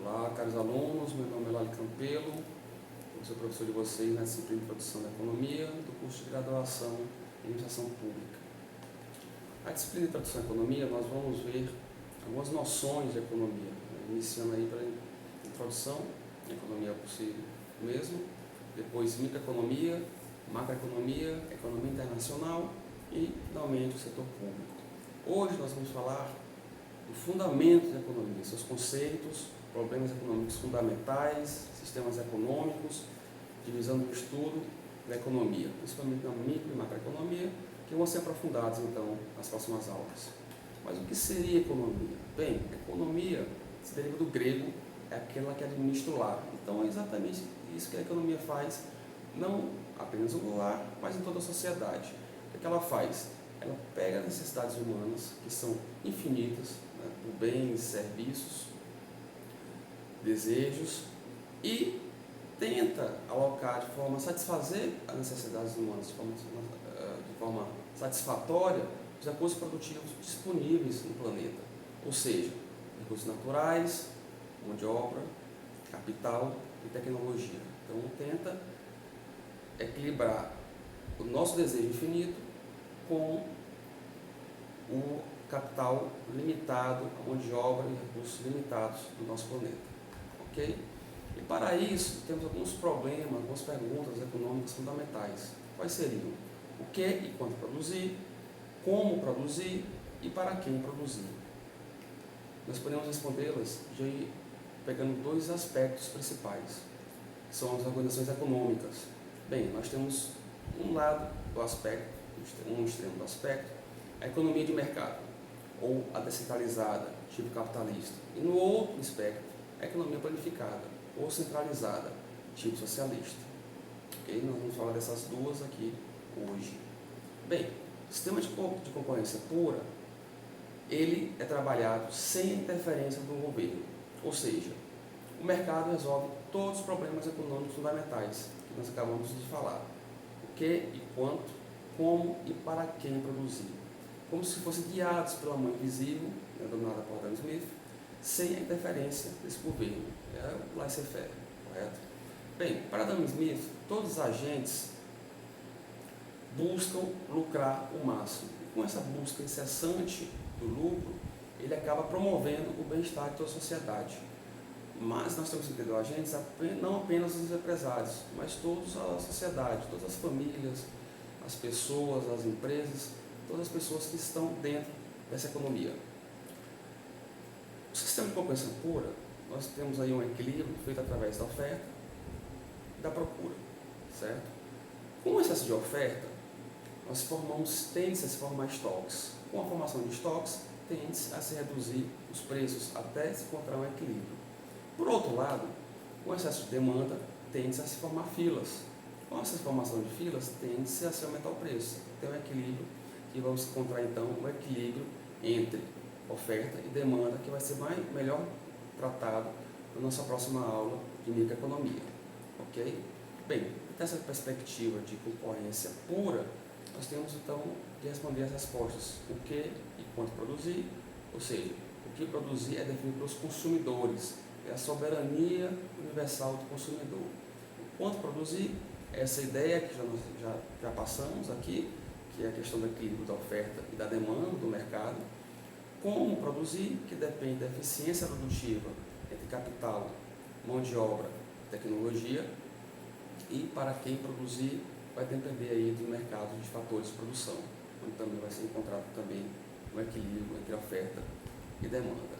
Olá, caros alunos, meu nome é Lali Campelo, eu sou professor de vocês na disciplina de Produção da Economia do curso de graduação em Administração Pública. A disciplina de Produção da Economia, nós vamos ver algumas noções de economia, iniciando aí pela introdução, economia por si mesmo, depois microeconomia, macroeconomia, economia internacional e, finalmente, o setor público. Hoje nós vamos falar do fundamento da economia, seus conceitos, problemas econômicos fundamentais, sistemas econômicos, divisão do estudo da economia, principalmente na micro e macroeconomia, que vão ser aprofundados então nas próximas aulas. Mas o que seria economia? Bem, economia se deriva do grego, é aquela que administra o lar. Então é exatamente isso que a economia faz, não apenas no lar, mas em toda a sociedade. O que ela faz? Ela pega as necessidades humanas, que são infinitas, né, por bens, serviços, desejos, e tenta alocar de forma a satisfazer as necessidades humanas, de forma satisfatória, os recursos produtivos disponíveis no planeta, ou seja, recursos naturais, mão de obra, capital e tecnologia. Então tenta equilibrar o nosso desejo infinito com o capital limitado, a mão de obra e recursos limitados do nosso planeta. Ok? E para isso, temos alguns problemas, algumas perguntas econômicas fundamentais. Quais seriam? O que e quanto produzir, como produzir e para quem produzir? Nós podemos respondê-las pegando dois aspectos principais, que são as organizações econômicas. Bem, nós temos um lado do aspecto, um extremo do aspecto, a economia de mercado, ou a descentralizada, tipo capitalista. E no outro espectro, a economia planificada, ou centralizada, tipo socialista. Okay? Nós vamos falar dessas duas aqui hoje. Bem, o sistema de concorrência pura, ele é trabalhado sem a interferência do governo. Ou seja, o mercado resolve todos os problemas econômicos fundamentais que nós acabamos de falar. O que e quanto, como e para quem produzir. Como se fossem guiados pela mão invisível, dominada por Adam Smith, sem a interferência desse governo. É o laissez-faire, correto? Bem, para Adam Smith, todos os agentes buscam lucrar o máximo. E com essa busca incessante do lucro, ele acaba promovendo o bem-estar de toda a sociedade. Mas nós temos que entender agentes não apenas os empresários, mas toda a sociedade, todas as famílias, as pessoas, as empresas, todas as pessoas que estão dentro dessa economia. O sistema de concorrência pura, nós temos aí um equilíbrio feito através da oferta e da procura, certo? Com o excesso de oferta, tende-se a se formar estoques. Com a formação de estoques, tende-se a se reduzir os preços até se encontrar um equilíbrio. Por outro lado, com o excesso de demanda, tende-se a se formar filas. Com essa formação de filas, tende-se a se aumentar o preço. Tem um equilíbrio e vamos encontrar então um equilíbrio entre oferta e demanda que vai ser melhor tratado na nossa próxima aula de microeconomia. Ok? Bem, dessa perspectiva de concorrência pura, nós temos então de responder as respostas: o que e quanto produzir, ou seja, o que produzir é definido pelos consumidores, é a soberania universal do consumidor. O quanto produzir é essa ideia que já passamos aqui, que é a questão do equilíbrio da oferta e da demanda do mercado. Como produzir, que depende da eficiência produtiva entre capital, mão de obra, tecnologia, e para quem produzir vai depender aí do mercado de fatores de produção, onde também vai ser encontrado também um equilíbrio entre oferta e demanda.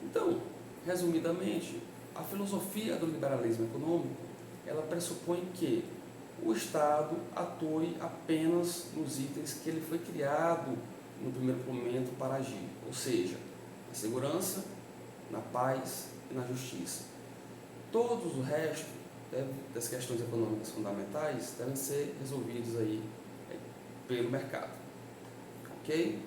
Então, resumidamente, a filosofia do liberalismo econômico, ela pressupõe que o Estado atue apenas nos itens que ele foi criado no primeiro momento para agir, ou seja, na segurança, na paz e na justiça. Todo o resto das questões econômicas fundamentais devem ser resolvidos aí pelo mercado. Ok?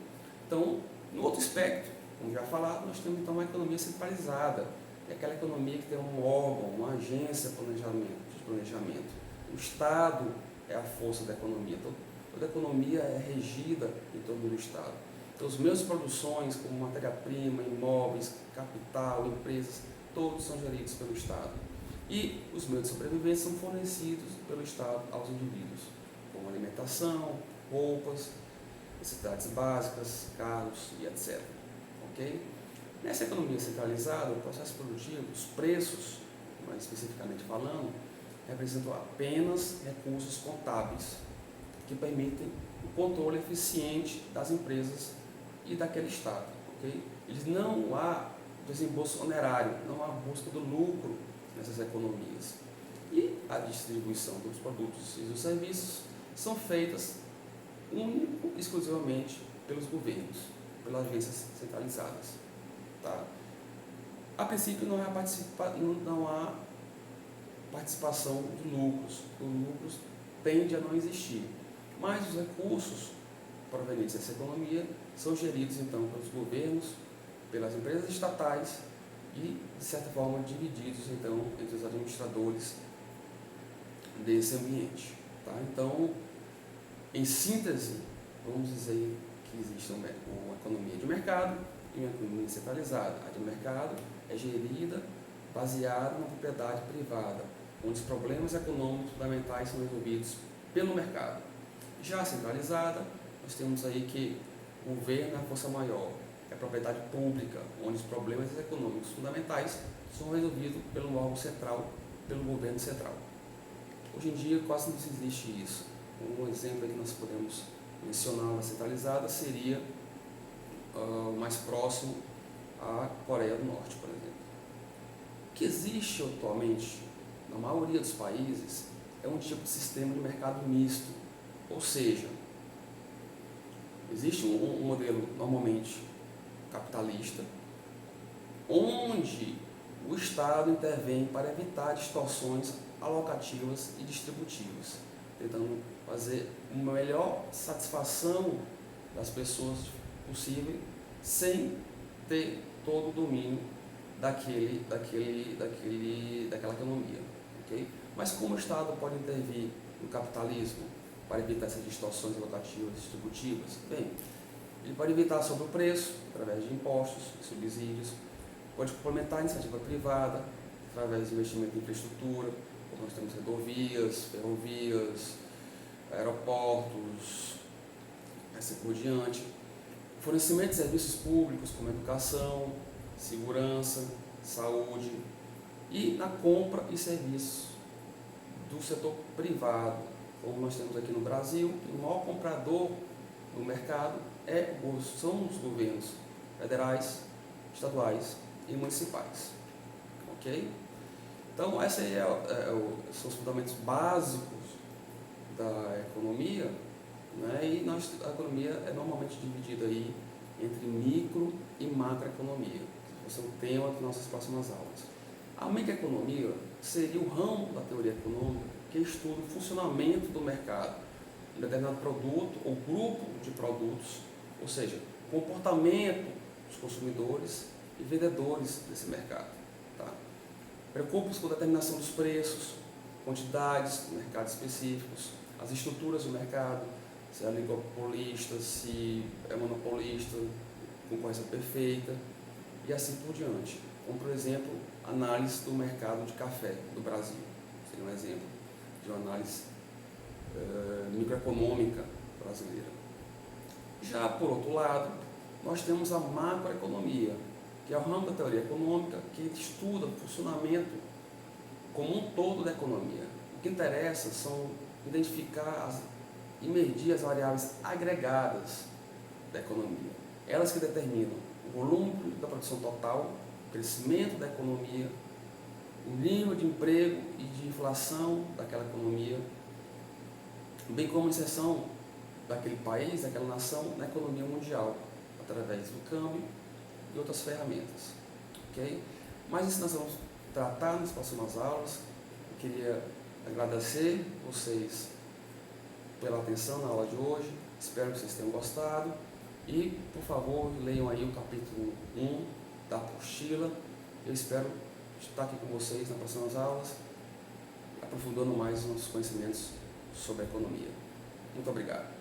Então, no outro espectro, como já falado, nós temos então uma economia centralizada, é aquela economia que tem um órgão, uma agência de planejamento. O Estado é a força da economia. Toda a economia é regida em torno do Estado. Então, as mesmas produções, como matéria-prima, imóveis, capital, empresas, todos são geridos pelo Estado. E os meios de sobrevivência são fornecidos pelo Estado aos indivíduos, como alimentação, roupas, necessidades básicas, carros e etc. Ok? Nessa economia centralizada, o processo produtivo, os preços, mais especificamente falando, representam apenas recursos contábeis que permitem o controle eficiente das empresas e daquele Estado. Okay? Não há desembolso onerário, não há busca do lucro nessas economias. E a distribuição dos produtos e dos serviços são feitas exclusivamente pelos governos, pelas agências centralizadas. Tá? A princípio não há participação de lucros. Os lucros tendem a não existir. Mas os recursos provenientes dessa economia são geridos então pelos governos, pelas empresas estatais e, de certa forma, divididos então entre os administradores desse ambiente. Tá? Então, em síntese, vamos dizer que existe uma economia de mercado e uma economia centralizada. A de mercado é gerida baseada na propriedade privada, onde os problemas econômicos fundamentais são resolvidos pelo mercado. Já a centralizada, nós temos aí que o governo é a força maior, é a propriedade pública, onde os problemas econômicos fundamentais são resolvidos pelo órgão central, pelo governo central. Hoje em dia quase não existe isso. Um exemplo que nós podemos mencionar na centralizada seria mais próximo à Coreia do Norte, por exemplo. O que existe atualmente na maioria dos países é um tipo de sistema de mercado misto, ou seja, existe um modelo normalmente capitalista, onde o Estado intervém para evitar distorções alocativas e distributivas, tentando fazer uma melhor satisfação das pessoas possível, sem ter todo o domínio daquela economia. Okay? Mas como o Estado pode intervir no capitalismo para evitar essas distorções alocativas e distributivas? Bem, ele pode evitar sobre o preço, através de impostos e subsídios, pode complementar a iniciativa privada, através de investimento em infraestrutura, como nós temos rodovias, ferrovias, aeroportos, assim por diante. Fornecimento de serviços públicos como educação, segurança, saúde e na compra e serviços do setor privado, como nós temos aqui no Brasil, o maior comprador no mercado são os governos federais, estaduais e municipais. Ok? Então, esses são os fundamentos básicos da economia, né? E a economia é normalmente dividida aí entre micro e macroeconomia. Esse é um tema de nossas próximas aulas. A microeconomia seria o ramo da teoria econômica que estuda o funcionamento do mercado, um determinado produto ou grupo de produtos, ou seja, comportamento dos consumidores e vendedores desse mercado. Tá? Preocupa-se com a determinação dos preços, quantidades de mercados específicos, as estruturas do mercado, se é oligopolista, se é monopolista, concorrência perfeita e assim por diante. Como, por exemplo, análise do mercado de café do Brasil, seria um exemplo de uma análise microeconômica brasileira. Já, por outro lado, nós temos a macroeconomia, que é o ramo da teoria econômica que estuda o funcionamento como um todo da economia. O que interessa são identificar e medir as variáveis agregadas da economia. Elas que determinam o volume da produção total, o crescimento da economia, o nível de emprego e de inflação daquela economia, bem como a inserção daquele país, daquela nação, na economia mundial, através do câmbio e outras ferramentas. Okay? Mas isso nós vamos tratar nas próximas aulas. Eu queria agradecer vocês pela atenção na aula de hoje, espero que vocês tenham gostado e, por favor, leiam aí o capítulo 1 da apostila. Eu espero estar aqui com vocês nas próximas aulas, aprofundando mais os nossos conhecimentos sobre a economia. Muito obrigado.